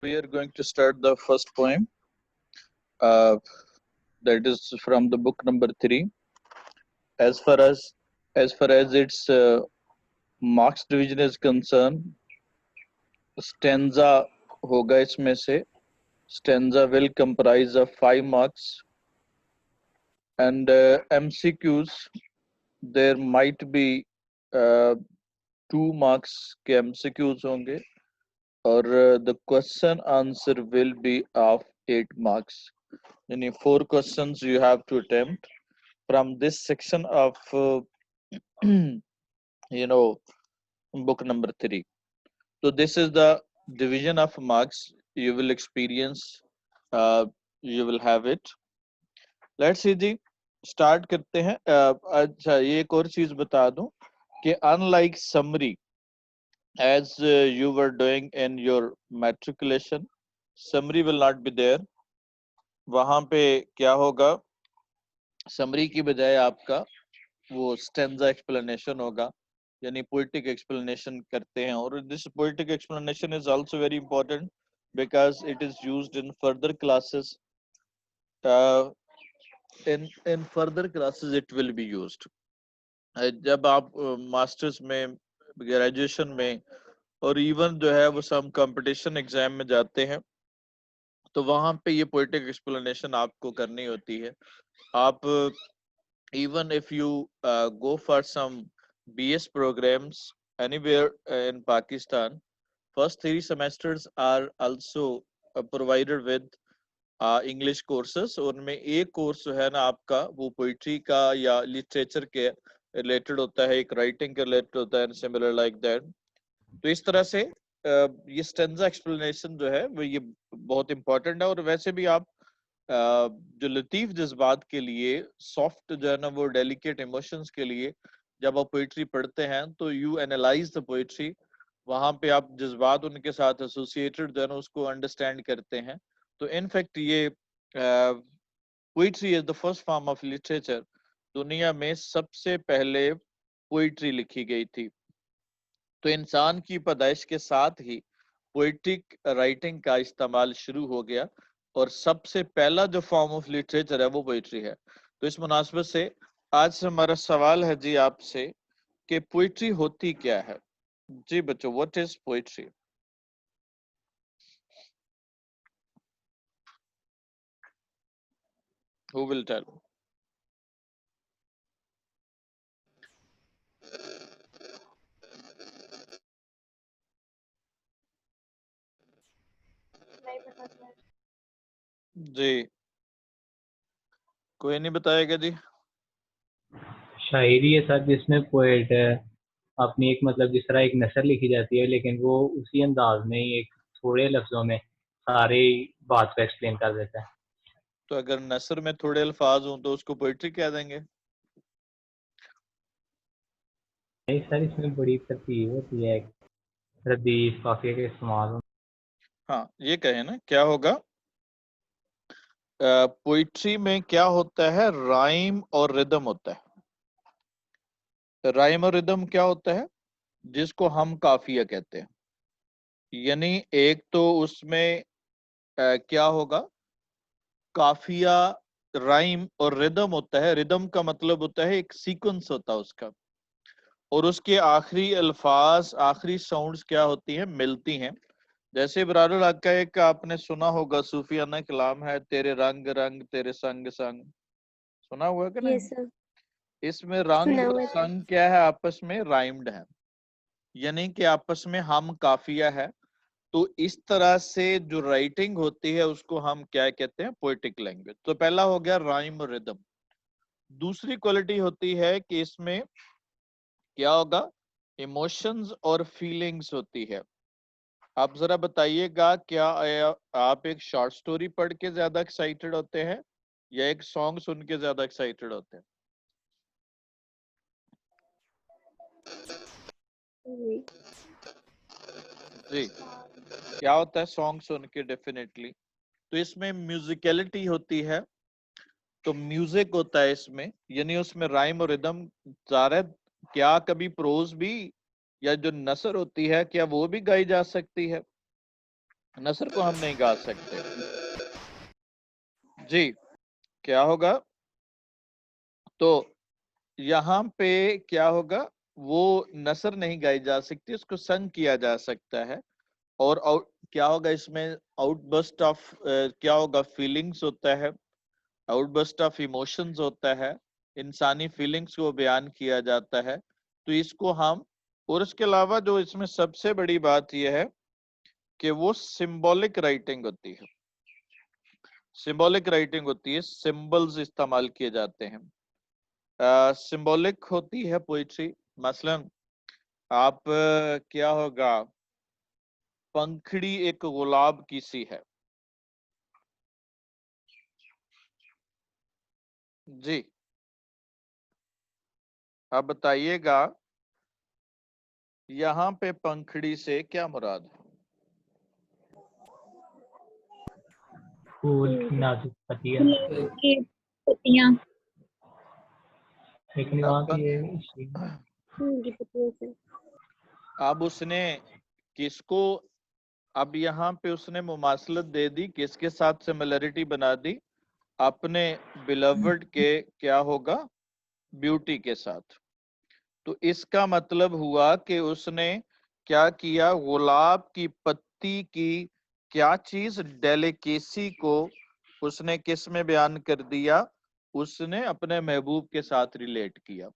We are going to start the first poem. Uh, that is from the book number 3. As far as its marks division is concerned, stanza होगा इसमें से. Stanza will comprise of 5 marks, and MCQs there might be 2 marks के MCQs होंगे, और the question answer will be of 8 marks. यानी 4 questions you have to attempt from this section of book number 3. So this is the division of marks you will experience. You will have it. Let's see ji, start करते हैं. अच्छा, ये एक और चीज बता दूं कि unlike summary, as you were doing in your matriculation, summary will not be there. वहां पे क्या होगा, समरी की बजाय आपका वो स्टेंजा एक्सप्लेनेशन होगा, यानी पोएटिक एक्सप्लेनेशन करते हैं. और this poetic explanation is also very important because it is used in further classes. In further classes it will be used. जब आप मास्टर्स में, ग्रेजुएशन में, और इवन जो है वो सम कंपटीशन एग्जाम में जाते हैं, तो वहां पे ये पोएटिक एक्सप्लेनेशन आपको करनी होती है. आप even if you go for some BS programs anywhere in Pakistan, first 3 semesters are also provided with English courses. और उनमें एक कोर्स जो है ना आपका वो पोइट्री का या लिटरेचर के रिलेटेड होता है, एक राइटिंग के रिलेटेड होता है, सिमिलर लाइक दैट. तो इस तरह से ये स्टेंजा एक्सप्लेनेशन जो है वो ये बहुत इंपॉर्टेंट है. और वैसे भी आप जो लतीफ जज्बात के लिए, सॉफ्ट जो है ना वो डेलिकेट इमोशंस के लिए जब आप पोइट्री पढ़ते हैं तो यू एनालाइज द पोइट्री. वहां पे आप जज्बात उनके साथ एसोसिएटेड जो है ना उसको अंडरस्टैंड करते हैं. तो इनफैक्ट ये poetry is the first form of literature. दुनिया में सबसे पहले पोइट्री लिखी गई थी. तो इंसान की पैदाइश के साथ ही पोइट्रिक राइटिंग का इस्तेमाल शुरू हो गया, और सबसे पहला जो फॉर्म ऑफ लिटरेचर है वो पोइट्री है. तो इस मुनासबत से आज से हमारा सवाल है जी आपसे कि पोइट्री होती क्या है. जी बच्चों, what is poetry? Who will tell? जी, कोई नहीं बताएगा जी? शायरी है सर, जिसमें पोएट अपनी एक मतलब जिस तरह एक नसर लिखी जाती है, लेकिन वो उसी अंदाज में ही एक थोड़े लफ्जों में सारे बात को एक्सप्लेन कर देता है. तो अगर नसर में थोड़े अल्फाज हों तो उसको पोइट्री कह देंगे? नहीं सर, इसमें बड़ी तरतीब होती है, रदीफ काफिया के इस्तेमाल होते हाँ, ये कहे ना, क्या होगा पोइट्री में? क्या होता है? राइम और रिदम होता है. राइम और रिदम क्या होता है? जिसको हम काफिया कहते हैं. यानी एक तो उसमें क्या होगा, काफिया, राइम और रिदम होता है. रिदम का मतलब होता है एक सीक्वेंस होता है उसका, और उसके आखिरी अल्फाज, आखिरी साउंड्स क्या होती हैं, मिलती हैं. जैसे इब्रारुल हक का एक आपने सुना होगा सूफियाना कलाम है, तेरे रंग रंग तेरे संग संग. सुना हुआ कि नहीं? यस सर, इसमें रंग सुना और हुआ है। संग क्या है, आपस में राइम्ड है, यानी कि आपस में हम काफिया है. तो इस तरह से जो राइटिंग होती है उसको हम क्या कहते हैं, पोएटिक लैंग्वेज. तो पहला हो गया राइम और रिदम. दूसरी क्वालिटी होती है कि इसमें क्या होगा, इमोशंस और फीलिंग्स होती है. आप जरा बताइएगा, क्या आप एक शॉर्ट स्टोरी पढ़ के ज्यादा एक्साइटेड होते हैं या एक सॉन्ग सुन के ज्यादा एक्साइटेड होते हैं? जी, क्या होता है सॉन्ग सुन के? डेफिनेटली. तो इसमें म्यूजिकलिटी होती है, तो म्यूजिक होता है इसमें, यानी उसमें राइम और रिदम ज़ाहिर है. क्या कभी प्रोज भी या जो नसर होती है क्या वो भी गाई जा सकती है? नसर को हम नहीं गा सकते। जी, क्या होगा? तो यहाँ पे क्या होगा, वो नसर नहीं गाई जा सकती, उसको संग किया जा सकता है। और क्या होगा इसमें, आउटबर्स्ट ऑफ क्या होगा, फीलिंग्स होता है, आउटबर्स्ट ऑफ इमोशंस होता है, इंसानी फीलिंग्स को बयान किया जाता है। तो इसको हम, और उसके अलावा जो इसमें सबसे बड़ी बात यह है कि वो सिंबॉलिक राइटिंग होती है। सिंबॉलिक राइटिंग होती है, सिंबल्स इस्तेमाल किए जाते हैं। सिंबॉलिक होती है पोइट्री। मसलन आप क्या होगा, पंखड़ी एक गुलाब की सी है। जी, अब बताइएगा यहाँ पे पंखड़ी से क्या मुराद है? फूल की नाजुक पत्तियां। गुलाब की पत्तियां, लेकिन अब वहाँ पे ये फूल की पत्तियों से। अब उसने किसको, अब यहाँ पे उसने मुमासलत दे दी, किसके साथ सिमिलरिटी बना दी, अपने बिलवर्ड के क्या होगा, ब्यूटी के साथ। तो इसका मतलब हुआ कि उसने क्या किया, गुलाब की पत्ती की क्या चीज, डेलिकेसी को उसने किस में बयान कर दिया, उसने अपने महबूब के साथ रिलेट किया।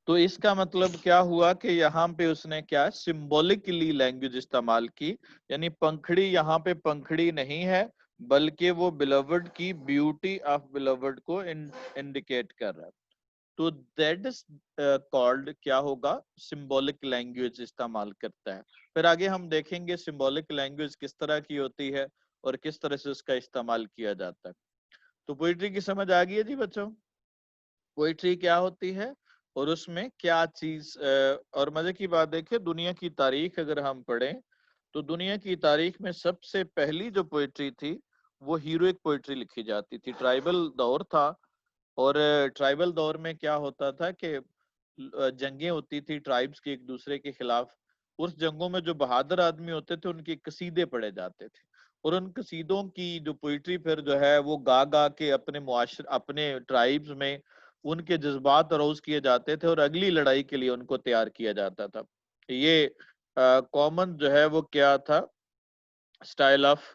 तो इसका मतलब क्या हुआ कि यहाँ पे उसने क्या सिंबॉलिकली लैंग्वेज इस्तेमाल की, यानी पंखड़ी यहाँ पे पंखड़ी नहीं है, बल्कि वो बिलवर्ड की ब्यूटी ऑफ बिलवर्ड को इंडिकेट कर रहा है। तो दैट इज कॉल्ड क्या होगा, सिंबॉलिक लैंग्वेज इस्तेमाल करता है। फिर आगे हम देखेंगे सिंबॉलिक लैंग्वेज किस तरह की होती है और किस तरह से उसका इस्तेमाल किया जाता है। तो पोइट्री की समझ आ गई है जी बच्चों, पोइट्री क्या होती है और उसमें क्या चीज। और मजे की बात देखिए, दुनिया की तारीख अगर हम पढ़ें तो दुनिया की तारीख में सबसे पहली जो पोइट्री थी वो हीरोइक पोइट्री लिखी जाती थी। ट्राइबल दौर था, और ट्राइबल दौर में क्या होता था कि जंगें होती थी ट्राइब्स की एक दूसरे के खिलाफ। उस जंगों में जो बहादुर आदमी होते थे उनके कसीदे पढ़े जाते थे, और उन कसीदों की जो पोइट्री फिर जो है वो गा गा के अपने मुआशर, अपने ट्राइब्स में उनके जज्बात अरोज किए जाते थे और अगली लड़ाई के लिए उनको तैयार किया जाता था। ये कॉमन जो है वो क्या था, स्टाइल ऑफ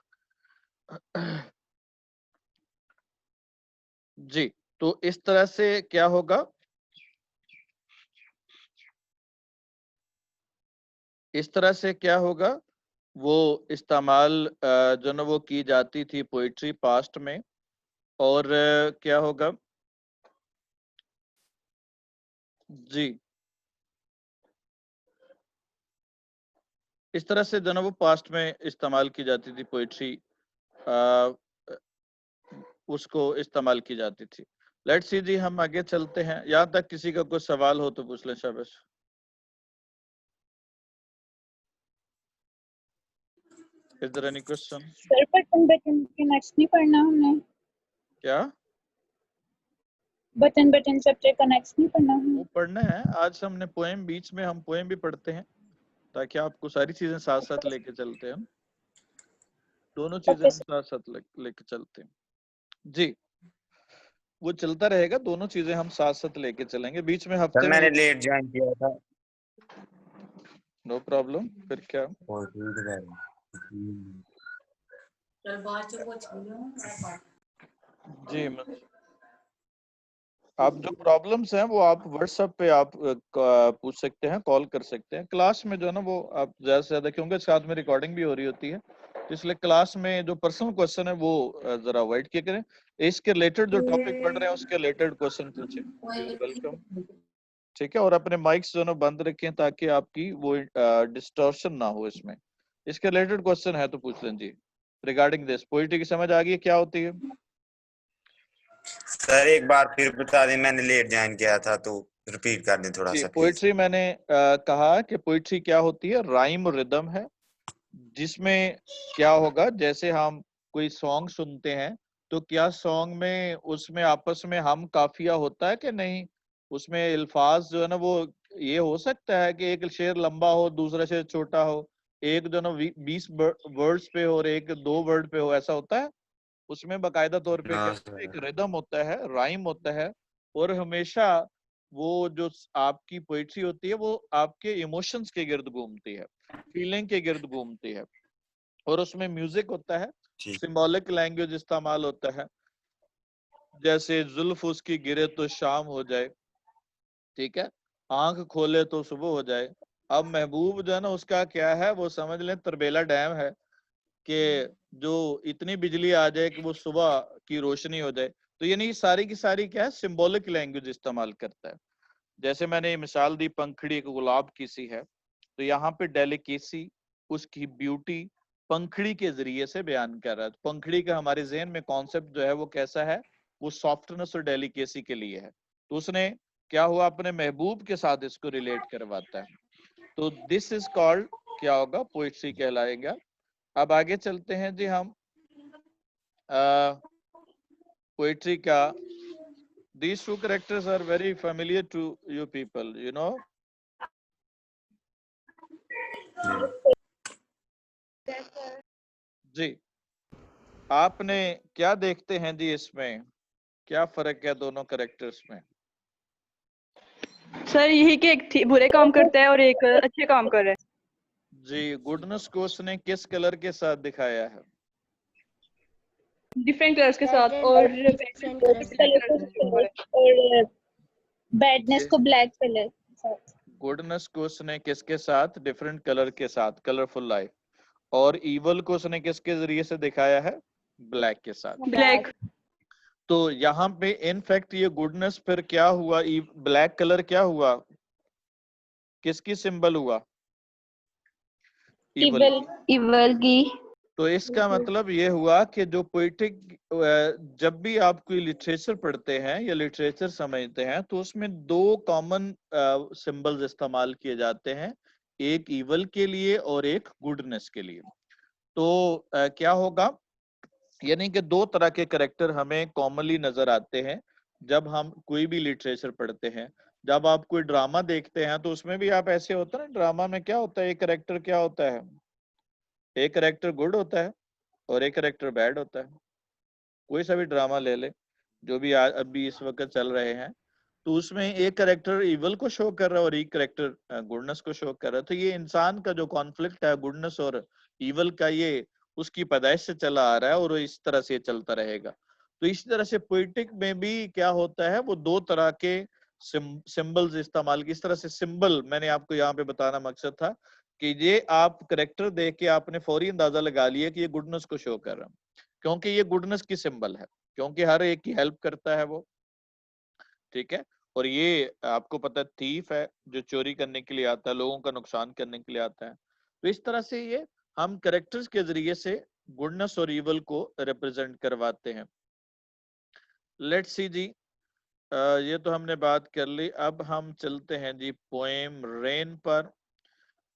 जी। तो इस तरह से क्या होगा, इस तरह से क्या होगा, वो इस्तेमाल जो ना वो की जाती थी पोइट्री पास्ट में। और क्या होगा जी, इस तरह से जो ना वो पास्ट में इस्तेमाल की जाती थी पोइट्री, उसको इस्तेमाल की जाती थी। लेट्स सी जी, हम आगे चलते हैं। यहाँ तक किसी का कोई सवाल हो तो पूछ लें। शाबाश। Is there any question? Sir button button के नेक्स्ट नहीं पढ़ना हमने, क्या बटन बटन चैप्टर का नेक्स्ट नहीं पढ़ना हमने। वो पढ़ना है आज हमने पोएम, बीच में हम पोएम भी पढ़ते हैं ताकि आपको सारी चीजें साथ साथ लेके चलते हैं। दोनों चीजें ओके हम साथ साथ लेके चलते हैं जी। वो चलता रहेगा, दोनों चीजें हम साथ साथ लेके चलेंगे। बीच में हफ्ते सर में मैंने लेट ज्वाइन किया था। नो प्रॉब्लम, फिर क्या जी। आप जो प्रॉब्लम्स हैं वो आप व्हाट्सएप पे आप पूछ सकते हैं, कॉल कर सकते हैं। क्लास में जो है ना वो आप ज्यादा से ज्यादा, क्योंकि साथ में रिकॉर्डिंग भी हो रही होती है, तो इसलिए क्लास में जो पर्सनल क्वेश्चन है वो जरा अवॉइड किया करें। इसके रिलेटेड जो टॉपिक पढ़ रहे हैं उसके रिलेटेड क्वेश्चन पूछें। You are welcome. ठीक है, और अपने माइक्स जो है ना बंद रखें ताकि आपकी वो डिस्टॉर्शन ना हो इसमें। इसके रिलेटेड क्वेश्चन है तो पूछ लें जी। रिगार्डिंग दिस पोइट्री की समझ आ गई है क्या होती है? सर एक बार फिर बता दें, मैंने लेट ज्वाइन किया था तो रिपीट कर दें थोड़ा जी, सा प्लीज। पोइट्री मैंने कहा कि पोइट्री क्या होती है, राइम और रिदम है, जिसमें क्या होगा, जैसे हम कोई सॉन्ग सुनते हैं तो क्या सॉन्ग में उसमें आपस में हम काफिया होता है कि नहीं, उसमें अल्फाज जो है ना वो ये हो सकता है कि एक शेर लंबा हो दूसरा शेर छोटा हो, एक जो ना 20 वर्ड्स पे हो और एक 2 वर्ड पे हो, ऐसा होता है। उसमें बाकायदा तौर पे क्या होता है, एक रिदम होता है, राइम होता है, और हमेशा वो जो आपकी पोइट्री होती है वो आपके इमोशंस के गिर्द घूमती है, फीलिंग के गिर्द घूमती है, और उसमें म्यूजिक होता है, सिंबॉलिक लैंग्वेज इस्तेमाल होता है, जैसे जुल्फ उसकी गिरे तो शाम हो जाए, ठीक है, आंख खोले तो सुबह हो जाए। अब महबूब जो है ना उसका क्या है, वो समझ लें तरबेला डैम है कि जो इतनी बिजली आ जाए कि वो सुबह की रोशनी हो जाए। तो यानी सारी की सारी क्या है, सिंबॉलिक लैंग्वेज इस्तेमाल करता है। जैसे मैंने मिसाल दी पंखड़ी एक गुलाब की सी है, तो यहाँ पे डेलिकेसी, उसकी ब्यूटी पंखड़ी के जरिए से बयान कर रहा है। पंखड़ी का हमारे जहन में कॉन्सेप्ट जो है वो कैसा है, वो सॉफ्टनेस और डेलिकेसी के लिए है। तो उसने क्या हुआ, अपने महबूब के साथ इसको रिलेट करवाता है। तो दिस इज कॉल्ड क्या होगा, पोइट्री कहलाएगा। अब आगे चलते हैं जी हम पोइट्री का। These two characters are very familiar to you people, you know. जी, आपने क्या देखते हैं जी, इसमें क्या फर्क है दोनों कैरेक्टर्स में? सर यही कि एक बुरे काम करता है और एक अच्छे काम कर रहा है। जी, गुडनेस को उसने किस कलर के साथ दिखाया है? डिफरेंट कलर्स के साथ, और बैडनेस को ब्लैक कलर के साथ। गुडनेस को उसने किसके साथ? डिफरेंट कलर के साथ, कलरफुल लाइफ। और इवल को उसने किसके जरिए से दिखाया है? ब्लैक के साथ। ब्लैक। तो यहाँ पे इनफैक्ट ये गुडनेस फिर क्या हुआ, ब्लैक कलर क्या हुआ, किसकी सिंबल हुआ? इवल की। तो इसका मतलब ये हुआ कि जो पोइटिक, जब भी आप कोई लिटरेचर पढ़ते हैं या लिटरेचर समझते हैं तो उसमें दो कॉमन सिंबल्स इस्तेमाल किए जाते हैं, एक इवल के लिए और एक गुडनेस के लिए। तो क्या होगा, यानी कि दो तरह के करेक्टर हमें कॉमनली नजर आते हैं जब हम कोई भी लिटरेचर पढ़ते हैं। जब आप कोई ड्रामा देखते हैं तो उसमें भी आप ऐसे होता है ना, ड्रामा में क्या होता है, एक करेक्टर क्या होता है, एक करेक्टर गुड होता है और एक करेक्टर बैड होता है। कोई सा भी ड्रामा ले ले जो भी अभी इस वक्त चल रहे हैं, तो उसमें एक करेक्टर इवल को शो कर रहा है और एक करेक्टर गुडनेस को शो कर रहा है। तो ये इंसान का जो कॉन्फ्लिक्ट है गुडनेस और इवल का, ये उसकी पैदाइश से चला आ रहा है और इस तरह से चलता रहेगा। तो इसी तरह से पोइटिक में भी क्या होता है, वो दो तरह के सिंबल्स इस्तेमाल की। इस तरह से सिंबल मैंने आपको यहाँ पे बताना मकसद था कि ये आप करेक्टर देख के आपने फौरी अंदाजा लगा लिया कि ये गुडनेस को शो कर रहा है, क्योंकि ये गुडनेस की सिंबल है, क्योंकि हर एक की हेल्प करता है वो, ठीक है। और ये आपको पता है थीफ है, जो चोरी करने के लिए आता है, लोगों का नुकसान करने के लिए आता है। तो इस तरह से ये हम करेक्टर्स के जरिए से गुडनेस और इवल को रिप्रेजेंट करवाते हैं। लेट्स सी जी, ये तो हमने बात कर ली। अब हम चलते हैं जी पोएम रेन पर।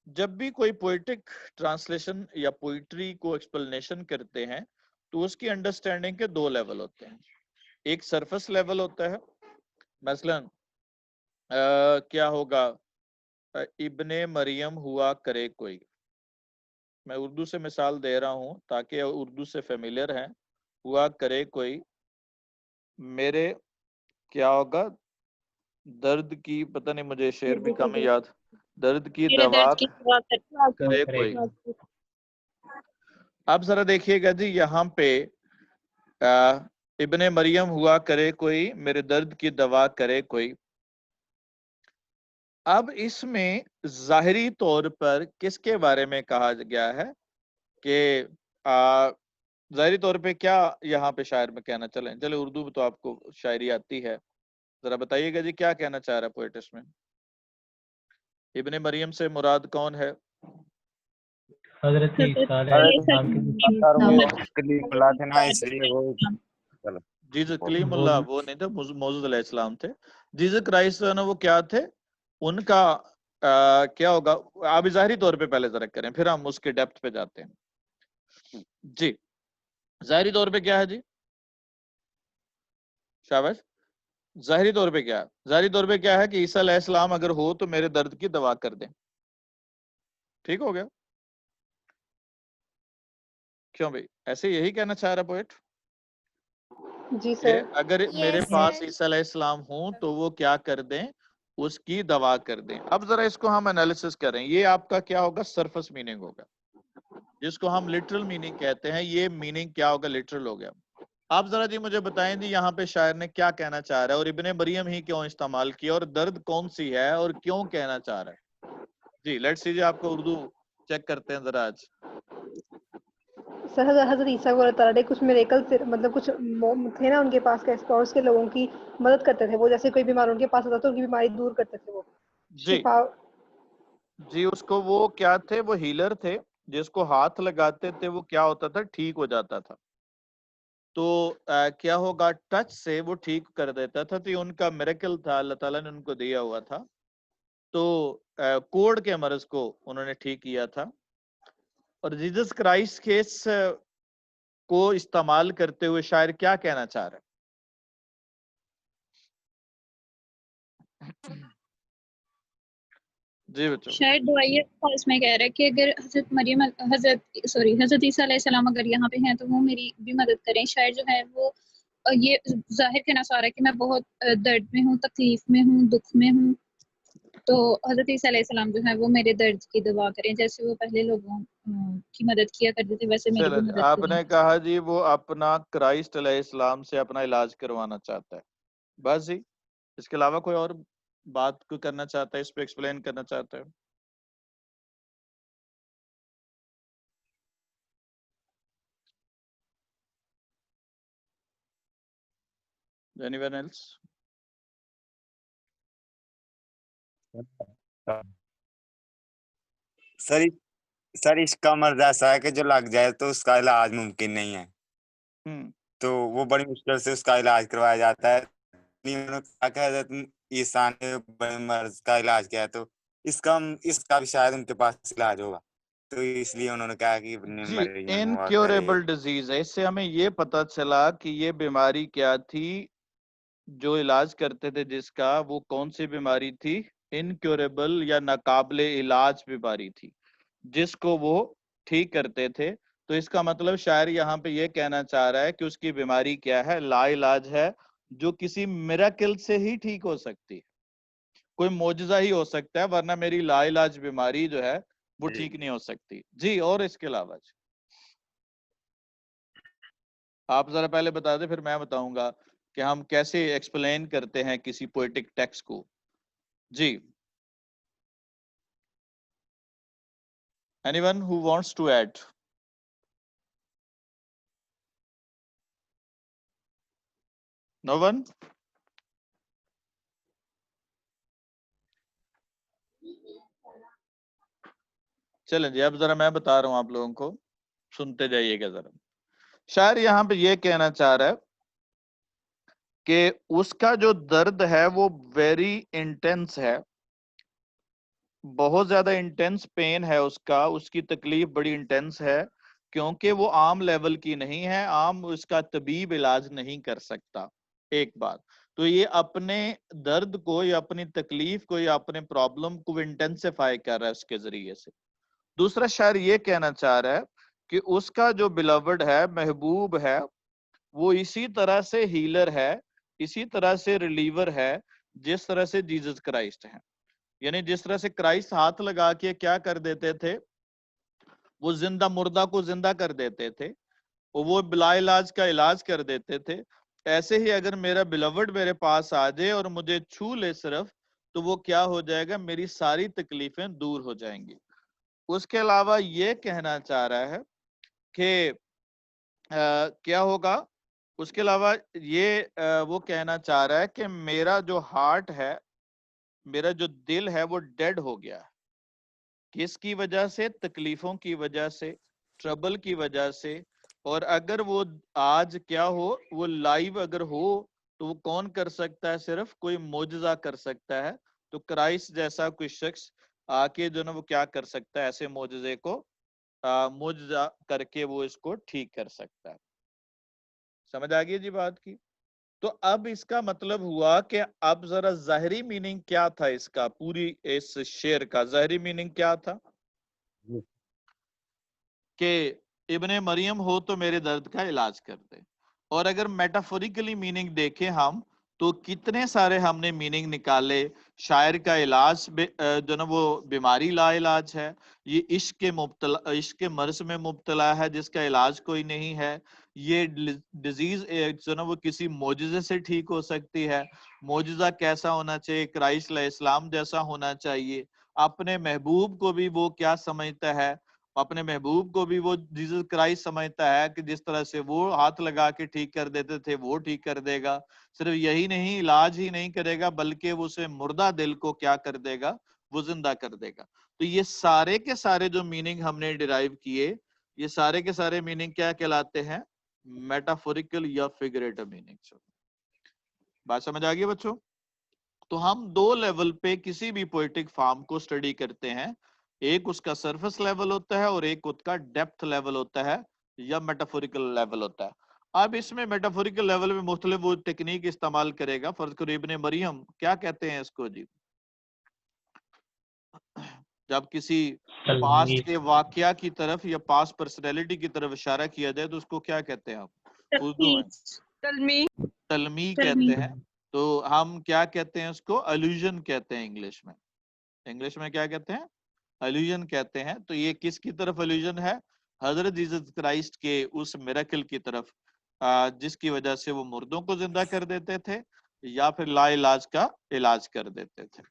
जब भी कोई पोइटिक ट्रांसलेशन या पोइट्री को एक्सप्लेनेशन करते हैं तो उसकी अंडरस्टैंडिंग के दो लेवल होते हैं। एक सरफेस लेवल होता है, मसलन क्या होगा, इब्ने मरियम हुआ करे कोई। मैं उर्दू से मिसाल दे रहा हूं ताकि उर्दू से फेमिलियर हैं। हुआ करे कोई, मेरे क्या होगा, दर्द की, पता नहीं मुझे शेर भी कम याद, दर्द की दवा करे कोई। अब जरा देखिएगा जी, यहाँ पे इब्ने मरियम हुआ करे कोई, मेरे दर्द की दवा करे कोई। अब इसमें जाहिरी तौर पर किसके बारे में कहा गया है कि जाहिरी तौर पे क्या यहाँ पे शायर में कहना, चले उर्दू में तो आपको शायरी आती है, जरा बताइएगा जी क्या कहना चाह रहा है पोएट इसमें। इब्ने मरियम से मुराद कौन है? हजरत ईसा अलैहिस्सलाम जीसस कलीमुल्लाह वो नहीं थे, मौजूद अलैहिस्सलाम थे। जीसस क्राइस्ट ना वो क्या थे, उनका क्या होगा, आप ज़ाहिरी तौर पे पहले जरा करें फिर हम उसके डेप्थ पे जाते हैं जी। ज़ाहिरी तौर पे क्या है जी, शाबाश, ज़ाहिरी तौर पे क्या है? ज़ाहिरी तौर पे क्या है कि ईसा अलैहिस्सलाम अगर हो तो मेरे दर्द की दवा कर दें, ठीक हो गया। क्यों भाई, ऐसे यही कहना चाह रहा पोएट जी कि सर। अगर मेरे पास sir. ईसा अलैहिस्सलाम हो तो वो क्या कर दें, उसकी दवा कर दें। अब जरा इसको हम एनालिसिस करें, ये आपका क्या होगा, सरफेस मीनिंग होगा, जिसको हम लिटरल मीनिंग कहते हैं। ये मीनिंग क्या होगा, लिटरल हो गया। आप जरा जी मुझे बताएं जी, यहाँ पे शायर ने क्या कहना चाह रहा है और इब्ने मरियम ही क्यों इस्तेमाल किया और दर्द कौन सी है और क्यों कहना चाह रहा है। जी लेट्स सी जी, आपको उर्दू चेक करते हैं जरा आज। सर हज़रत ईसा को अल्लाह ताला ने कुछ मिरेकल से मतलब कुछ थे ना उनके पास के स्पॉट्स के लोगों की मदद करते थे वो, जैसे कोई बीमार उनके पास आता तो उनकी बीमारी दूर करते थे वो। जी शिफा। जी, उसको वो क्या थे, वो हीलर थे, जिसको हाथ लगाते थे वो क्या होता था, ठीक हो जाता था। तो क्या होगा, टच से वो ठीक कर देता था। तो ये उनका मिरेकल था, अल्लाह ताला ने उनको दिया हुआ था। तो कोढ़ के मर्ज को उन्होंने ठीक किया था। और जीसस क्राइस्ट के इस को इस्तेमाल करते हुए शायर क्या कहना चाह रहे हैं। जी बच्चों। शायद दुआइया खास में कह रहा है कि अगर हजरत ईसा अलैहिस्सलाम अगर यहाँ पे हैं तो वो मेरी भी मदद करें। शायद जो है वो ये जाहिर कहना चाह रहा है कि मैं बहुत दर्द में हूँ, तकलीफ में हूँ, दुख में हूँ, तो हजरत ईसा अलैहिस्सलाम जो है वो मेरे दर्द की दवा करें। जैसे वो पहले लोगों की मदद किया करते थे वैसे मेरी चलो भी जी, मदद करें। आपने कहा जी वो अपना क्राइस्ट अलैहिस्सलाम से अपना इलाज करवाना चाहता है, बस जी। इसके अलावा कोई और बात को करना चाहता है, इस पे एक्सप्लेन करना चाहता है। Anyone else? सर सर इसका मर्ज ऐसा है कि जो लग जाए तो उसका इलाज मुमकिन नहीं है, हम्म तो वो बड़ी मुश्किल से उसका इलाज करवाया जाता है। नहीं, उन्होंने कहा कि हजरत ईसा ने बड़े मर्ज का इलाज किया, तो इसका भी शायद उनके पास इलाज होगा, तो इसलिए उन्होंने कहा कि इब्ने जी, मरियम हुआ करे। इनक्योरेबल डिजीज है। इससे हमें ये पता चला कि ये बीमारी क्या थी, जो इलाज करते थे जिसका, वो कौन सी बीमारी थी, इनक्योरेबल या नाकाबिले इलाज बीमारी थी, जिसको वो ठीक करते थे। तो इसका मतलब शायर यहाँ पे ये कहना चाह रहा है कि उसकी बीमारी क्या है, लाइलाज है, जो किसी मिरेकल से ही ठीक हो सकती है। कोई मौजज़ा ही हो सकता है, वरना मेरी लाइलाज बीमारी जो है वो जी ठीक नहीं हो सकती। जी, और इसके अलावा जी, आप जरा पहले बता दें, फिर मैं बताऊंगा कि हम कैसे एक्सप्लेन करते हैं किसी पोएटिक टेक्स्ट को। जी, anyone who wants to add. No one. चलें जी, अब जरा मैं बता रहा हूं आप लोगों को, सुनते जाइएगा जरा। शायर यहाँ पे ये कहना चाह रहा है कि उसका जो दर्द है वो वेरी इंटेंस है, बहुत ज्यादा इंटेंस पेन है उसका, उसकी तकलीफ बड़ी इंटेंस है, क्योंकि वो आम लेवल की नहीं है, आम उसका तबीब इलाज नहीं कर सकता। एक बात तो ये अपने दर्द को या अपनी तकलीफ को या अपने प्रॉब्लम को इंटेंसिफाई कर रहा है उसके जरिए से। दूसरा शायर ये कहना चाह रहा है कि उसका जो बिलवड है, महबूब है, वो इसी तरह से हीलर है, इसी तरह से रिलीवर है, जिस तरह से जीसस क्राइस्ट है। यानी जिस तरह से क्राइस्ट हाथ लगा के क्या कर देते थे, वो जिंदा मुर्दा को जिंदा कर देते थे, वो बिला इलाज का इलाज कर देते थे, ऐसे ही अगर मेरा बिलवड मेरे पास आ जाए और मुझे छू ले सिर्फ, तो वो क्या हो जाएगा, मेरी सारी तकलीफें दूर हो जाएंगी। उसके अलावा ये कहना चाह रहा है कि क्या होगा, उसके अलावा ये वो कहना चाह रहा है कि मेरा जो हार्ट है, मेरा जो दिल है वो डेड हो गया है। किसकी वजह से, तकलीफों की वजह से, ट्रबल की वजह से। और अगर वो आज क्या हो, वो लाइव अगर हो, तो वो कौन कर सकता है, सिर्फ कोई मौजज़ा कर सकता है। तो क्राइस्ट जैसा कोई शख्स आके जो ना वो क्या कर सकता है, ऐसे मौजज़े को मौजज़ा करके वो इसको ठीक कर सकता है। समझ आ गई जी बात की। तो अब इसका मतलब हुआ कि अब जरा ज़ाहिरी मीनिंग क्या था इसका, पूरी इस शेर का ज़ाहिरी मीनिंग क्या था जी कि इब्ने मरियम हो तो मेरे दर्द का इलाज कर दे। और अगर मेटाफोरिकली मीनिंग देखें हम तो कितने सारे हमने मीनिंग निकाले। शायर का इलाज जो ना वो बीमारी ला इलाज है, ये इश्क के मुब्तला, इश्क के मर्ज में मुब्तला है जिसका इलाज कोई नहीं है। ये डिजीज जो ना वो किसी मोजिजे से ठीक हो सकती है। मोजिजा कैसा होना चाहिए? क्राइस्ट इस्लाम जैसा होना चाहिए। अपने महबूब को भी वो क्या समझता है? अपने महबूब को भी वो जीसस क्राइस्ट समझता है कि जिस तरह से वो हाथ लगा के ठीक कर देते थे वो ठीक कर देगा। सिर्फ यही नहीं, इलाज ही नहीं करेगा बल्कि वो उसे मुर्दा दिल को क्या कर देगा? वो जिंदा कर देगा। तो ये सारे के सारे जो मीनिंग हमने डिराइव किए, ये सारे के सारे मीनिंग क्या कहलाते हैं? मेटाफोरिकल या फिगरेटिव मीनिंग। बात समझ आ गई बच्चों? तो हम दो लेवल पे किसी भी पोएटिक फॉर्म को स्टडी करते हैं। एक उसका सरफेस लेवल होता है और एक उसका डेप्थ लेवल होता है या मेटाफोरिकल लेवल होता है। अब इसमें मेटाफोरिकल लेवल में मुख्तलिफ वो टेक्निक इस्तेमाल करेगा। फर्ज करो इब्ने मरियम, क्या कहते हैं इसको जी? जब किसी पास्ट के वाकया की तरफ या पास्ट पर्सनैलिटी की तरफ इशारा किया जाए तो उसको क्या कहते हैं आप उर्दू में? तलमी। तलमी कहते हैं। तो हम क्या कहते हैं उसको? अलूजन कहते हैं इंग्लिश में। इंग्लिश में क्या कहते हैं? अलूजन कहते हैं। तो ये किसकी तरफ अलूजन है? हजरत जीसस क्राइस्ट के उस मिरेकल की तरफ जिसकी वजह से वो मुर्दों को जिंदा कर देते थे या फिर ला इलाज का इलाज कर देते थे।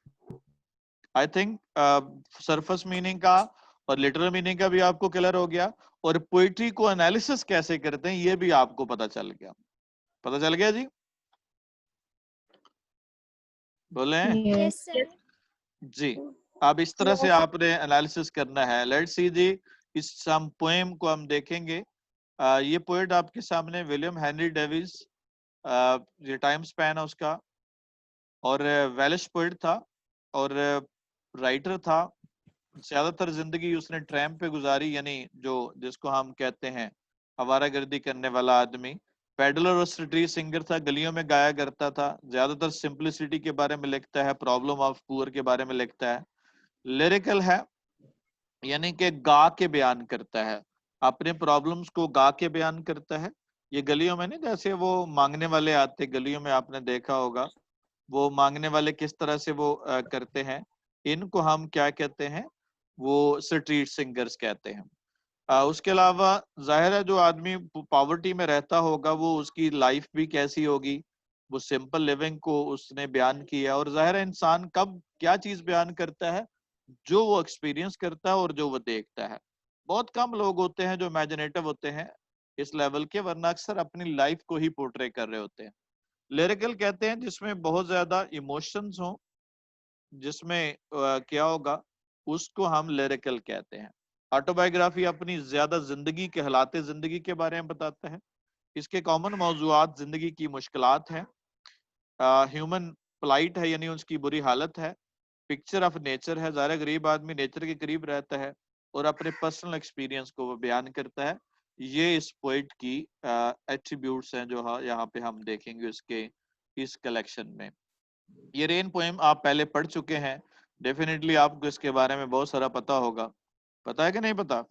आई थिंक सरफेस मीनिंग का और लिटरल मीनिंग का भी आपको क्लियर हो गया, और पोइट्री को एनालिसिस कैसे करते हैं ये भी आपको पता चल गया। पता चल गया जी? बोले यस सर। जी। अब इस तरह से आपने एनालिसिस करना है। लेट्स सी जी, इस सम पोएम को हम देखेंगे। ये पोएट आपके सामने विलियम हेनरी डेविस, ये टाइम स्पैन है उसका, और वेलिश पोएट था और राइटर था। ज्यादातर जिंदगी उसने ट्रैम पे गुजारी, यानी जो जिसको हम कहते हैं आवारागर्दी करने वाला आदमी। पेडलर और स्ट्रीट सिंगर था, गलियों में गाया करता था। ज्यादातर सिंपलिसिटी के बारे में लिखता है, प्रॉब्लम ऑफ पुअर के बारे में लिखता है। लिरिकल है, यानी कि गा के बयान करता है, अपने प्रॉब्लम्स को गा के बयान करता है। ये गलियों में नहीं, जैसे वो मांगने वाले आते गलियों में, आपने देखा होगा वो मांगने वाले किस तरह से वो करते हैं। इनको हम क्या कहते हैं? वो स्ट्रीट सिंगर्स कहते हैं। उसके अलावा जाहिर है जो आदमी पॉवर्टी में रहता होगा वो उसकी लाइफ भी कैसी होगी, वो सिंपल लिविंग को उसने बयान किया। और जाहिर है इंसान कब क्या चीज बयान करता है? जो वो एक्सपीरियंस करता है और जो वो देखता है। बहुत कम लोग होते हैं जो इमेजिनेटिव होते हैं इस लेवल के, वरना अक्सर अपनी लाइफ को ही पोर्ट्रे कर रहे होते हैं। लिरिकल कहते हैं जिसमें बहुत ज्यादा इमोशंस हो, जिसमें क्या होगा उसको हम लिरिकल कहते हैं। ऑटोबायोग्राफी अपनी ज्यादा जिंदगी के हालात जिंदगी के बारे में बताता है। इसके कॉमन मौजूआत जिंदगी की मुश्किलात हैं, ह्यूमन प्लाइट है यानी उसकी बुरी हालत है, पिक्चर ऑफ नेचर है, ज़ाहिर गरीब आदमी नेचर के करीब रहता है और अपने पर्सनल एक्सपीरियंस को वो बयान करता है। ये इस पोइट की एट्रीब्यूट्स हैं जो यहाँ पे हम देखेंगे उसके इस कलेक्शन में। ये रेन पोएम आप पहले पढ़ चुके हैं, डेफिनेटली आपको इसके बारे में बहुत सारा पता होगा। पता है कि नहीं पता?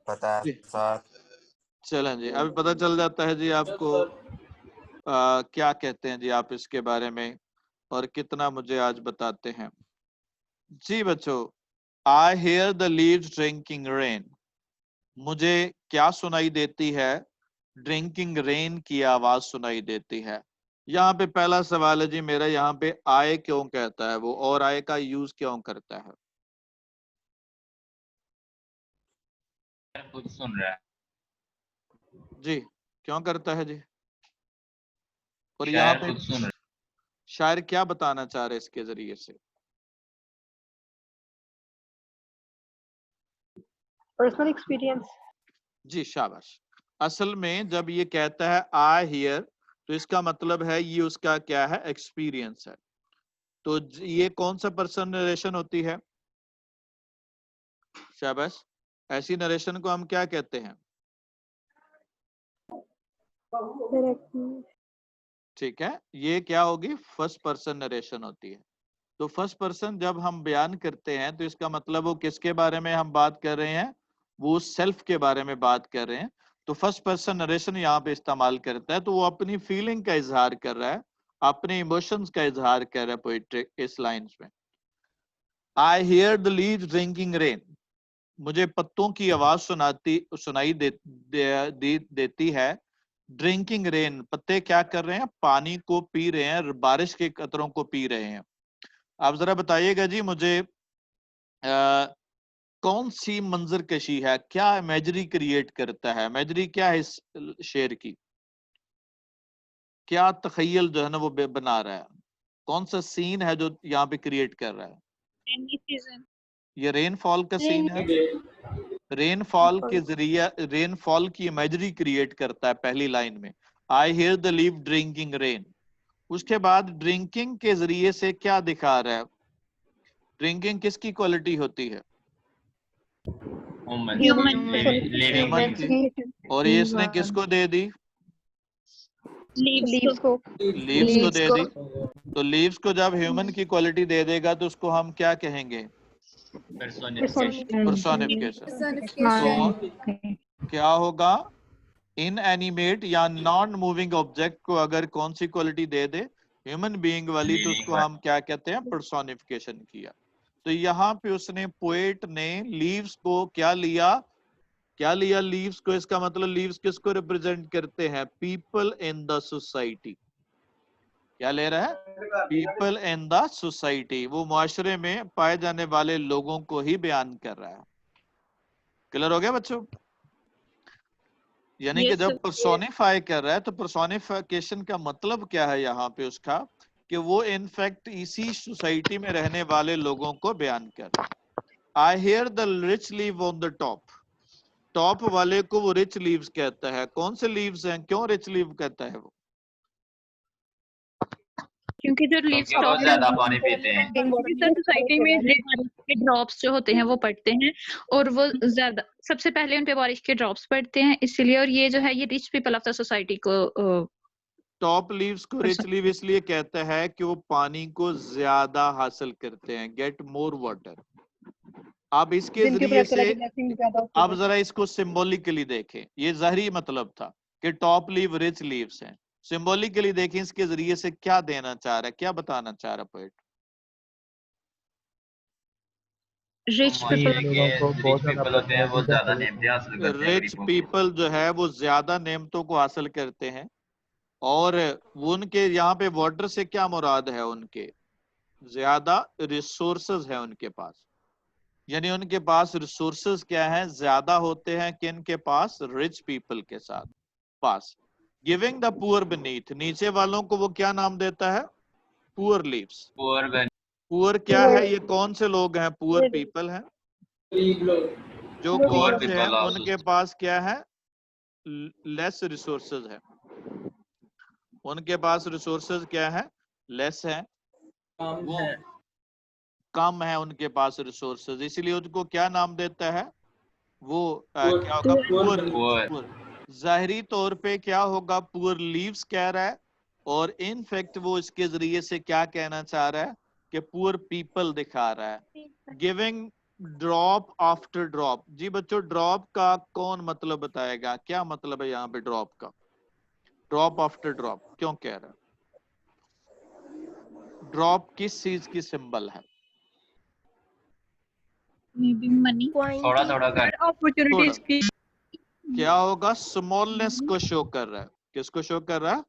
पता है सर। चलें जी, अभी पता चल जाता है जी आपको क्या कहते हैं जी आप इसके बारे में और कितना मुझे आज बताते हैं जी बच्चों। I hear the leaves drinking rain. मुझे क्या सुनाई देती है? ड्रिंकिंग रेन की आवाज सुनाई देती है। यहाँ पे पहला सवाल है जी मेरा, यहाँ पे आए क्यों कहता है वो, और आए का यूज क्यों करता है? खुद सुन रहा है जी क्यों करता है जी? और शायर यहाँ पे खुद सुन रहा शायर क्या बताना चाह रहे इसके जरिए से? Personal experience. जी शाबाश। असल में जब ये कहता है आई हियर तो इसका मतलब है ये उसका क्या है? एक्सपीरियंस है। तो ये कौन सा पर्सन नरेशन होती है? शाबाश। ऐसी नरेशन को हम क्या कहते हैं? ठीक है, ये क्या होगी? फर्स्ट पर्सन नरेशन होती है। तो फर्स्ट पर्सन जब हम बयान करते हैं तो इसका मतलब वो किसके बारे में हम बात कर रहे हैं? वो सेल्फ के बारे में बात कर रहे हैं, तो फर्स्ट पर्सन नरेशन यहाँ पे इस्तेमाल करता है, तो वो अपनी फीलिंग का इजहार कर रहा है, अपने इमोशंस का इजहार कर रहा है पोएट्री इस लाइन्स में। I hear the leaves drinking rain, मुझे पत्तों की आवाज सुनाई देती है। ड्रिंकिंग रेन, पत्ते क्या कर रहे हैं? पानी को पी रहे हैं, बारिश के कतरों को पी रहे हैं। आप जरा बताइएगा जी मुझे कौन सी मंजर कशी है, क्या इमेजरी क्रिएट करता है? इमेजरी क्या है इस शेर की? क्या तखय्युल जो है ना वो बना रहा है? कौन सा सीन है जो यहाँ पे क्रिएट कर रहा है? ये रेनफॉल का सीन है। रेनफॉल के जरिए रेनफॉल की इमेजरी क्रिएट करता है पहली लाइन में, I hear the leave drinking rain. उसके बाद ड्रिंकिंग के जरिए से क्या दिखा रहा है? ड्रिंकिंग किसकी क्वालिटी होती है? ह्यूमन की। और ये इसने किसको दे दी? लीव्स को दे दी। तो लीव्स को जब ह्यूमन की क्वालिटी दे देगा तो उसको हम क्या कहेंगे? पर्सोनिफिकेशन। तो क्या होगा? इनएनिमेट या नॉन मूविंग ऑब्जेक्ट को अगर कौन सी क्वालिटी दे दे? ह्यूमन बीइंग वाली, तो उसको हम क्या कहते हैं? पर्सोनिफिकेशन किया। तो यहाँ पे उसने, पोएट ने लीव्स को क्या लिया? लीव्स को? इसका मतलब लीव्स किसको रिप्रेजेंट करते हैं? People in the society. क्या ले रहा है? पीपल इन द सोसाइटी, वो मुआशरे में पाए जाने वाले लोगों को ही बयान कर रहा है। क्लियर हो गया बच्चों? यानी कि जब पर्सोनिफाई कर रहा है तो पर्सोनिफिकेशन का मतलब क्या है यहाँ पे उसका? कि वो इनफैक्ट इसी सोसाइटी में रहने वाले लोगों को बयान कर रहा है। I hear the rich leave on the top, top वाले को वो रिच लीव्स कहता है। कौन से लीव्स हैं? क्यों रिच लीव कहता है वो? क्योंकि जो लीव्स टॉप ज्यादा पानी पीते हैं। सोसाइटी में के ड्रॉप्स जो होते हैं वो पड़ते हैं, और वो ज्यादा सबसे पहले उन पे बारिश के ड्रॉप्स पड़ते हैं, इसलिए। और ये जो है ये rich people of the society को टॉप लीव्स को रिच लीव इसलिए कहता है कि वो पानी को ज्यादा हासिल करते हैं, गेट मोर वाटर। अब इसके जरिए से अब जरा इसको सिंबॉलिकली देखें, ये ज़ाहिरी मतलब था कि टॉप लीव रिच लीव्स हैं। सिंबॉलिकली देखें इसके जरिए से क्या देना चाह रहा है, क्या बताना चाह रहा है पोएट? रिच पीपल होते हैं वो ज्यादा नेमतें हासिल करते हैं। रिच पीपल जो है वो ज्यादा नेमतों को हासिल करते हैं, और वो उनके यहाँ पे वाटर से क्या मुराद है? उनके ज्यादा रिसोर्सेज है उनके पास, यानी उनके पास रिसोर्सेज क्या है? ज्यादा होते हैं किन के पास? रिच पीपल के साथ पास। गिविंग द पुअर बीनीथ, नीचे वालों को वो क्या नाम देता है? Poor leaves. पुअर क्या है? ये कौन से लोग हैं? पुअर पीपल हैं। जो कौन से हैं? उनके पास क्या है? लेस रिसोर्सेज है। उनके पास रिसोर्सेज क्या है? लेस है, वो कम है उनके पास रिसोर्सेज, इसीलिए उनको क्या नाम देता है? वो क्या होगा? पुअर। जाहिरी तौर पे क्या होगा? पुअर लीव्स कह रहा है, और इनफैक्ट वो इसके जरिए से क्या कहना चाह रहा है? कि पुअर पीपल दिखा रहा है। Giving drop after drop. जी बच्चों, ड्रॉप का कौन मतलब बताएगा? क्या मतलब है यहाँ पे ड्रॉप का? ड्रॉप आफ्टर ड्रॉप क्यों कह रहा है? ड्रॉप किस चीज की सिंबल है? मनी, थोड़ा कर अपॉर्चुनिटीज की। क्या होगा? स्मॉलनेस को शो कर रहा है। किसको शो कर रहा है?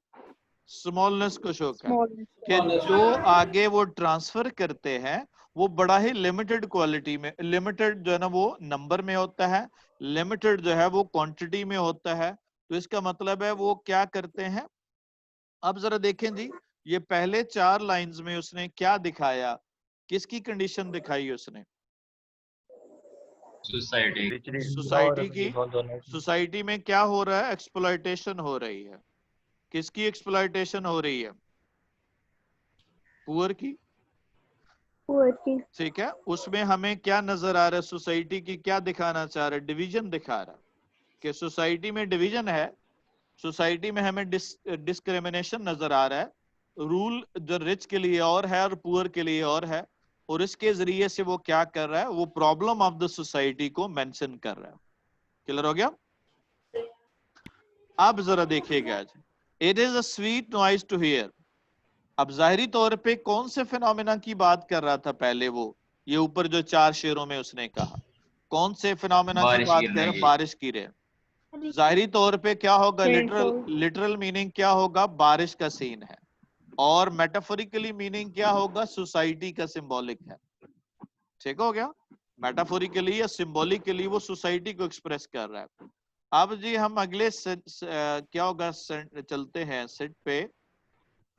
स्मॉलनेस को शो कर रहा है कि जो आगे वो ट्रांसफर करते हैं वो बड़ा ही लिमिटेड क्वालिटी में, लिमिटेड जो है ना वो नंबर में होता है, लिमिटेड जो है वो क्वांटिटी में होता है। तो इसका मतलब है वो क्या करते हैं? अब जरा देखें जी, ये पहले 4 लाइंस में उसने क्या दिखाया? किसकी कंडीशन दिखाई उसने? सोसाइटी की। सोसाइटी में क्या हो रहा है? एक्सप्लॉयटेशन हो रही है। किसकी एक्सप्लॉयटेशन हो रही है? पुअर की। ठीक है, उसमें हमें क्या नजर आ रहा है? सोसाइटी की क्या दिखाना चाह रहा है? डिवीजन दिखा रहा है कि सोसाइटी में डिवीजन है। सोसाइटी में हमें डिस्क्रिमिनेशन नजर आ रहा है। रूल जो रिच के लिए और है और पुअर के लिए और है, और इसके जरिए से वो क्या कर रहा है? वो प्रॉब्लम ऑफ द सोसाइटी को मेंशन कर रहा है। क्लियर हो गया? अब जरा देखिएगा, it is a sweet noise to hear. अब जाहिरी तौर पे कौन से फिनोमेना की बात कर रहा था पहले वो, ये ऊपर जो 4 शेरों में उसने कहा, कौन से फिनोमेना की बारिश बात गिरना कर? की। बारिश की रे। जाहिरी तौर पे क्या होगा? लिटरल मीनिंग क्या होगा? बारिश का सीन है। और मेटाफोरिकली मीनिंग क्या होगा? सोसाइटी का सिंबॉलिक है। ठीक हो गया? मेटाफोरिकली या सिंबॉलिकली वो सोसाइटी को एक्सप्रेस कर रहा है। अब जी हम अगले क्या होगा, चलते हैं सेट पे।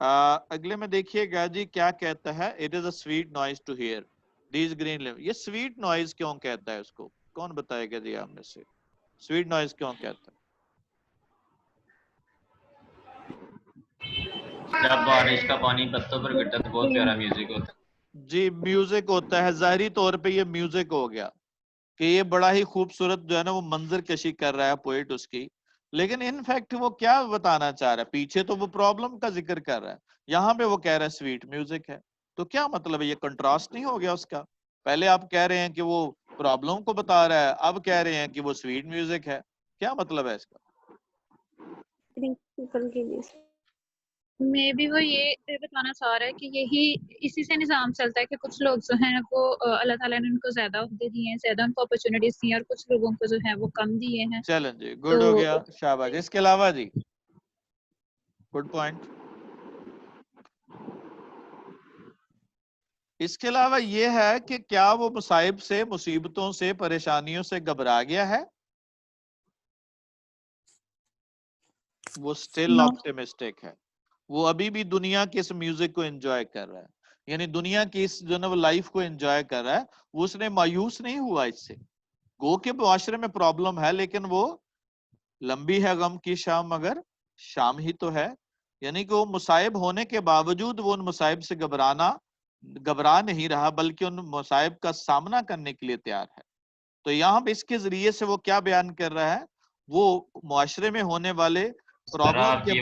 अगले में देखिएगा जी क्या कहता है, it is a sweet noise to hear these green leave. ये स्वीट नॉइज क्यों कहता है उसको? कौन बताएगा जी आप में से? स्वीट नॉइज क्यों कहता है? जब बारिश का पानी पत्तों पर गिरता है तो बहुत प्यारा म्यूजिक होता है। जी म्यूजिक होता है। जाहिरी तौर पे ये म्यूजिक हो गया कि ये बड़ा ही खूबसूरत जो है ना वो मंजर कशी कर रहा है पोएट उसकी, लेकिन इनफैक्ट वो क्या बताना चाह रहा है? पीछे तो वो प्रॉब्लम का जिक्र कर रहा है, यहाँ पे वो कह रहा है स्वीट म्यूजिक है। तो क्या मतलब है? ये कंट्रास्ट नहीं हो गया उसका? पहले आप कह रहे हैं कि वो प्रॉब्लम को बता रहा है, अब कह रहे हैं कि वो स्वीट म्यूजिक है। क्या मतलब है इसका? मे भी वो ये बताना चाह रहा है कि यही इसी से निजाम चलता है कि कुछ लोग जो हैं वो अल्लाह ताला ने उनको ज्यादा ओहदे दिए हैं, ज्यादा उनको अपॉर्चुनिटीज दी हैं, और कुछ लोगों को जो है वो कम दिए हैं। चलें जी, गुड हो गया, शाबाश। इसके अलावा जी गुड पॉइंट। इसके अलावा ये है कि क्या वो मुसाइब से, मुसीबतों से, परेशानियों से घबरा गया है? वो स्टिल ऑप्टिमिस्टिक है। वो अभी भी दुनिया के इस म्यूजिक को एंजॉय कर रहा है, यानी दुनिया की इस जो ना वो लाइफ को एंजॉय कर रहा है। वो उसने मायूस नहीं हुआ इससे। गो के मुआशरे में प्रॉब्लम है, लेकिन वो लंबी है गम की शाम मगर शाम ही तो है। यानी कि वो मुसाइब होने के बावजूद वो उन मुसाइब से घबरा नहीं रहा, बल्कि उन मुसाइब का सामना करने के लिए तैयार है। तो यहाँ पे इसके जरिए से वो क्या बयान कर रहा है? वो मुआशरे में होने वाले प्रॉब्लम के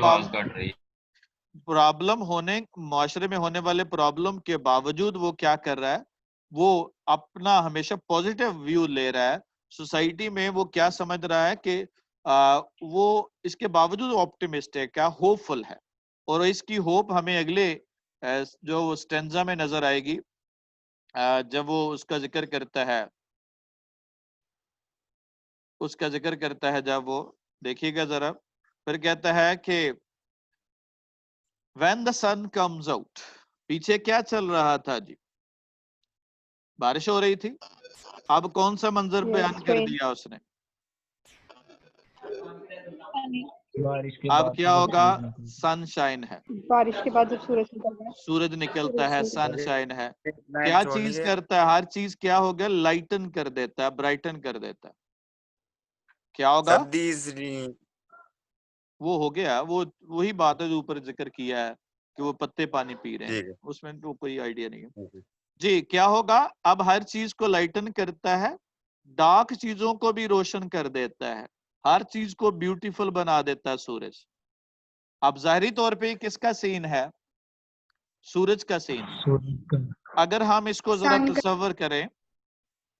मुआशरे में होने वाले प्रॉब्लम के बावजूद वो क्या कर रहा है? वो अपना हमेशा पॉजिटिव व्यू ले रहा है। सोसाइटी में वो क्या समझ रहा है कि वो इसके बावजूद ऑप्टिमिस्ट है, क्या होपफुल है। और इसकी होप हमें अगले जो स्टेंजा में नजर आएगी, जब वो उसका जिक्र करता है, जब वो देखिएगा जरा, फिर कहता है कि When the sun comes out, पीछे क्या चल रहा था जी? बारिश हो रही थी। अब कौन सा मंजर बयान कर दिया उसने? अब क्या होगा? सनशाइन है। बारिश के बाद जब सूरज निकलता है, सूरज निकलता है, सनशाइन है। क्या चीज करता है? हर चीज क्या हो गया? लाइटन कर देता है, ब्राइटन कर देता है। क्या होगा? वो हो गया, वो वही बात है जो ऊपर जिक्र किया है कि वो पत्ते पानी पी रहे हैं, उसमें तो कोई आइडिया नहीं है जी। क्या होगा? अब हर चीज को लाइटन करता है, डार्क चीजों को भी रोशन कर देता है, हर चीज को ब्यूटीफुल बना देता है सूरज। अब जाहिरी तौर पे किसका सीन है? सूरज का सीन। अगर हम इसको जरा तसव्वुर करें,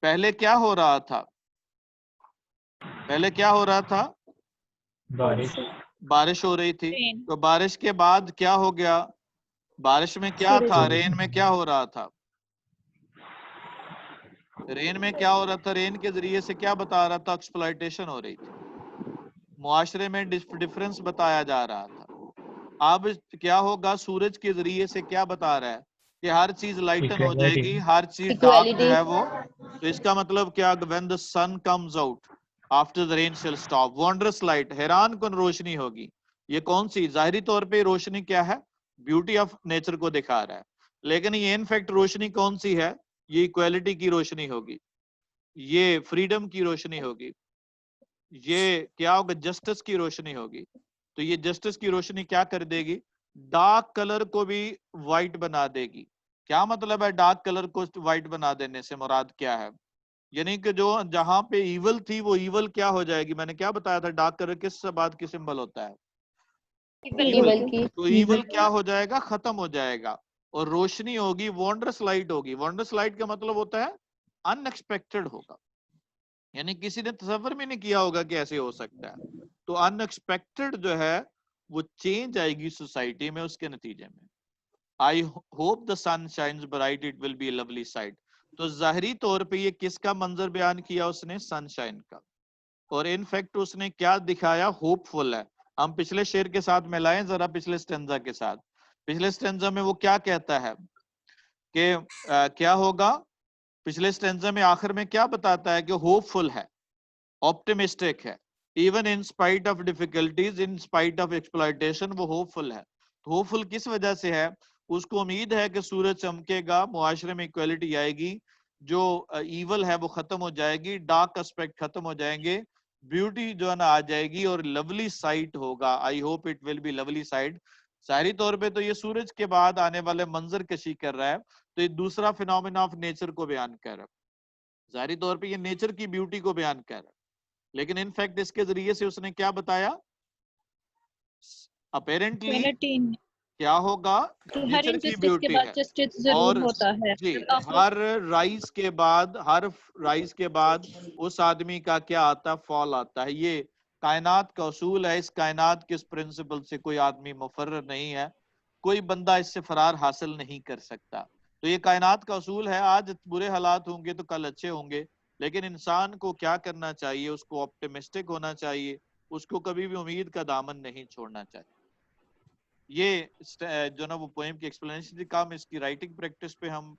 पहले क्या हो रहा था? बारिश हो रही थी। तो बारिश के बाद क्या हो गया? बारिश में क्या था? रेन में क्या हो रहा था? रेन के जरिए से क्या बता रहा था? एक्सप्लॉयटेशन हो रही थी, मुआशरे में डिफरेंस बताया जा रहा था। अब क्या होगा? सूरज के जरिए से क्या बता रहा है कि हर चीज लाइटन हो जाएगी, हर चीज डार्क जो है वो। तो इसका मतलब क्या? When the sun comes out after the rain shall stop, wondrous light, हैरान कुन रोशनी होगी। ये कौन सी? जाहिरी तौर पे रोशनी क्या है? ब्यूटी ऑफ नेचर को दिखा रहा है, लेकिन ये इनफैक्ट रोशनी कौन सी है? ये इक्वालिटी की रोशनी होगी, ये फ्रीडम की रोशनी होगी, ये क्या होगा? जस्टिस की रोशनी होगी। तो ये जस्टिस की रोशनी क्या कर देगी? डार्क कलर को भी व्हाइट बना देगी। क्या मतलब है डार्क कलर को व्हाइट बना देने से? मुराद क्या है? यानी कि जो जहां पे ईवल थी वो ईवल क्या हो जाएगी? मैंने क्या बताया था? डार्क कलर किस बात की सिंबल होता है? ईवल की। तो ईवल क्या हो जाएगा? खत्म हो जाएगा, और रोशनी होगी, वंडरस लाइट होगी। वंडरस लाइट का मतलब होता है अनएक्सपेक्टेड होगा। यानी किसी ने तसव्वुर भी नहीं किया होगा कि ऐसे हो सकता है। तो अनएक्सपेक्टेड जो है वो चेंज आएगी सोसाइटी में उसके नतीजे में। I hope the sun shines bright it will be lovely sight. तो जाहिरी तौर पे ये किसका मंजर बयान किया उसने? सनशाइन का। और इनफैक्ट उसने क्या दिखाया? होपफुल है। हम पिछले शेर के साथ मिलाएं जरा, पिछले स्टेंजा के साथ। पिछले स्टेंजा में वो क्या कहता है कि क्या होगा? पिछले स्टेंजा में आखिर में क्या बताता है? कि होपफुल है, ऑप्टिमिस्टिक है, even in spite of difficulties, in spite of exploitation, वो होपफुल है। तो होपफुल किस वजह से है? उसको उम्मीद है कि सूरज चमकेगा, मुआशरे में इक्वलिटी आएगी, जो ईवल है वो खत्म हो जाएगी, डार्क एस्पेक्ट खत्म हो जाएंगे, ब्यूटी जो है ना आ जाएगी और लवली साइट होगा। I hope it will be lovely sight. जाहिरी तौर पे तो ये सूरज के बाद आने वाले मंजर कशी कर रहा है, तो ये दूसरा फिनोमेना ऑफ नेचर को बयान कर रहा है। जाहिरी तौर पे ये नेचर की ब्यूटी को बयान कर रहा है, लेकिन इनफैक्ट इसके जरिए से उसने क्या बताया? अपेरेंटली Quality क्या होगा? कि हर नेचर की injustice के ब्यूटी बाद है। justice जरूर और होता है। जी, After हर राइज के बाद उस आदमी का क्या आता है? फॉल आता है। ये कायनात का उसूल है। इस कायनात के इस प्रिंसिपल से कोई आदमी मुफर्रर नहीं है, कोई बंदा इससे फरार हासिल नहीं कर सकता। तो ये कायनात का उसूल है। आज बुरे हालात होंगे तो कल अच्छे होंगे, लेकिन इंसान को क्या करना चाहिए? उसको ऑप्टिमिस्टिक होना चाहिए, उसको कभी भी उम्मीद का दामन नहीं छोड़ना चाहिए। ये जो ना वो पोएम की एक्सप्लेनेशन थी। काम इसकी राइटिंग प्रैक्टिस पे हम